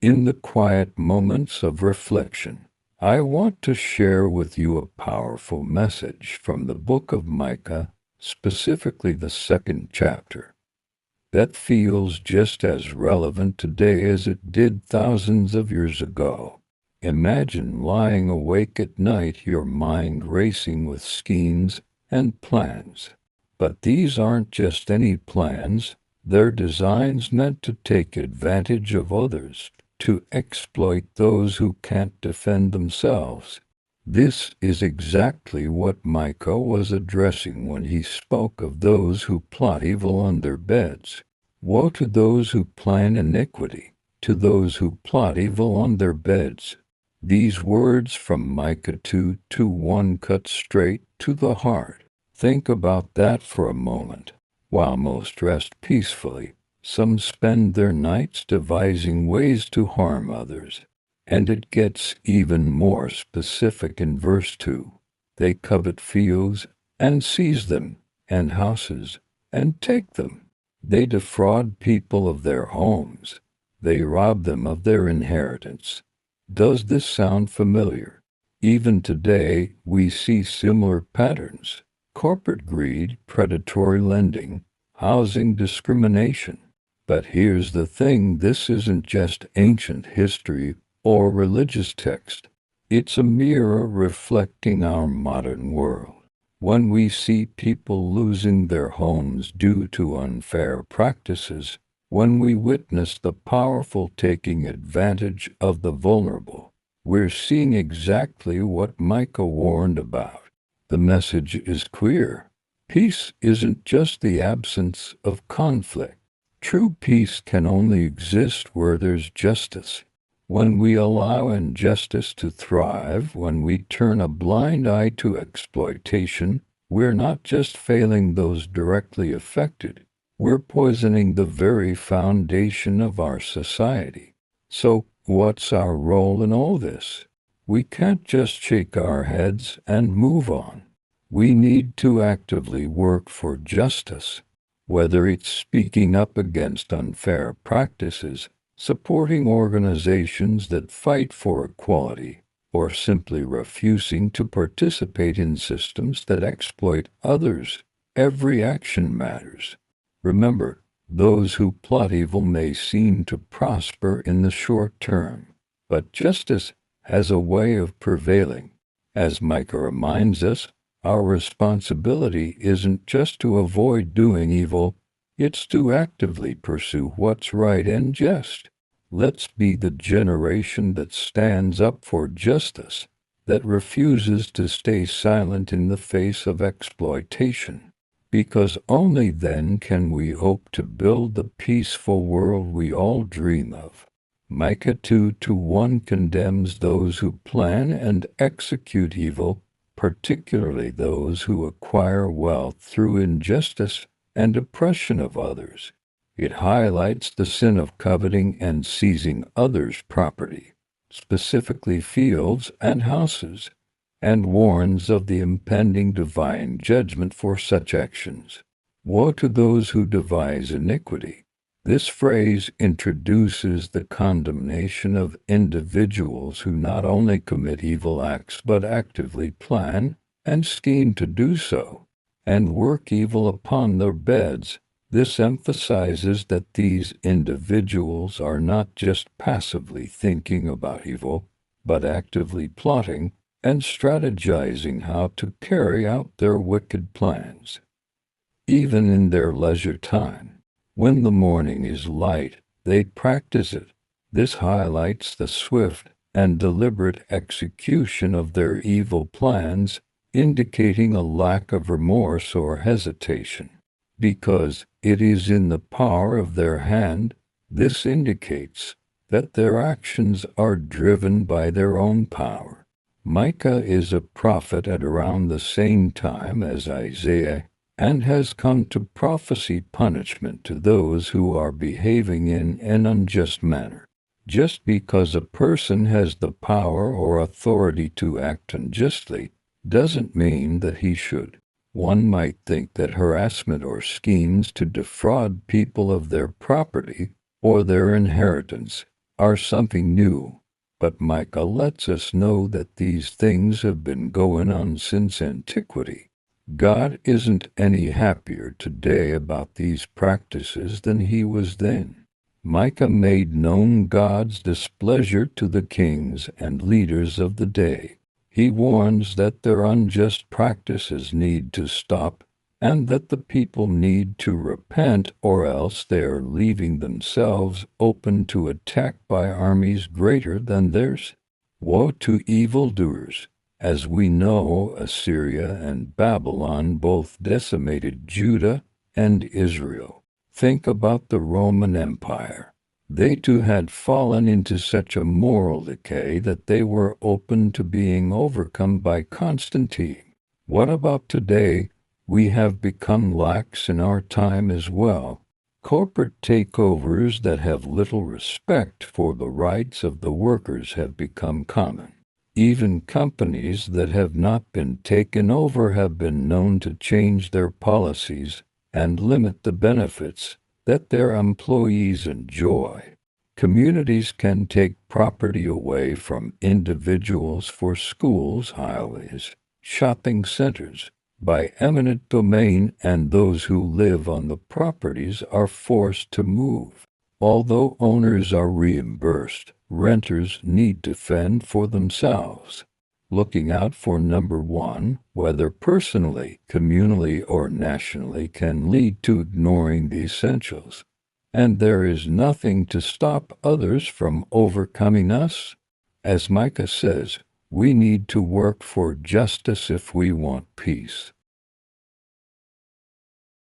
In the quiet moments of reflection, I want to share with you a powerful message from the book of Micah, specifically the second chapter, that feels just as relevant today as it did thousands of years ago. Imagine lying awake at night, your mind racing with schemes and plans. But these aren't just any plans, they're designs meant to take advantage of others, to exploit those who can't defend themselves. This is exactly what Micah was addressing when he spoke of those who plot evil on their beds. Woe to those who plan iniquity, to those who plot evil on their beds. These words from Micah 2:1 cut straight to the heart. Think about that for a moment. While most rest peacefully, some spend their nights devising ways to harm others. And it gets even more specific in verse 2. They covet fields and seize them, and houses, and take them. They defraud people of their homes. They rob them of their inheritance. Does this sound familiar? Even today, we see similar patterns: corporate greed, predatory lending, housing discrimination. But here's the thing: this isn't just ancient history or religious text. It's a mirror reflecting our modern world. When we see people losing their homes due to unfair practices, when we witness the powerful taking advantage of the vulnerable, we're seeing exactly what Micah warned about. The message is clear. Peace isn't just the absence of conflict. True peace can only exist where there's justice. When we allow injustice to thrive, when we turn a blind eye to exploitation, we're not just failing those directly affected, we're poisoning the very foundation of our society. So, what's our role in all this? We can't just shake our heads and move on. We need to actively work for justice, whether it's speaking up against unfair practices, supporting organizations that fight for equality, or simply refusing to participate in systems that exploit others. Every action matters. Remember, those who plot evil may seem to prosper in the short term, but justice has a way of prevailing. As Micah reminds us, our responsibility isn't just to avoid doing evil, it's to actively pursue what's right and just. Let's be the generation that stands up for justice, that refuses to stay silent in the face of exploitation, because only then can we hope to build the peaceful world we all dream of. Micah 2:1 condemns those who plan and execute evil, particularly those who acquire wealth through injustice and oppression of others. It highlights the sin of coveting and seizing others' property, specifically fields and houses, and warns of the impending divine judgment for such actions. Woe to those who devise iniquity. This phrase introduces the condemnation of individuals who not only commit evil acts but actively plan and scheme to do so, and work evil upon their beds. This emphasizes that these individuals are not just passively thinking about evil, but actively plotting and strategizing how to carry out their wicked plans. Even in their leisure time, when the morning is light, they practice it. This highlights the swift and deliberate execution of their evil plans, indicating a lack of remorse or hesitation. Because it is in the power of their hand, this indicates that their actions are driven by their own power. Micah is a prophet at around the same time as Isaiah, and has come to prophesy punishment to those who are behaving in an unjust manner. Just because a person has the power or authority to act unjustly doesn't mean that he should. One might think that harassment or schemes to defraud people of their property or their inheritance are something new, but Micah lets us know that these things have been going on since antiquity. God isn't any happier today about these practices than he was then. Micah made known God's displeasure to the kings and leaders of the day. He warns that their unjust practices need to stop and that the people need to repent, or else they are leaving themselves open to attack by armies greater than theirs. Woe to evildoers! As we know, Assyria and Babylon both decimated Judah and Israel. Think about the Roman Empire. They too had fallen into such a moral decay that they were open to being overcome by Constantine. What about today? We have become lax in our time as well. Corporate takeovers that have little respect for the rights of the workers have become common. Even companies that have not been taken over have been known to change their policies and limit the benefits that their employees enjoy. Communities can take property away from individuals for schools, highways, shopping centers, by eminent domain, and those who live on the properties are forced to move. Although owners are reimbursed, renters need to fend for themselves. Looking out for number one, whether personally, communally, or nationally, can lead to ignoring the essentials. And there is nothing to stop others from overcoming us. As Micah says, we need to work for justice if we want peace.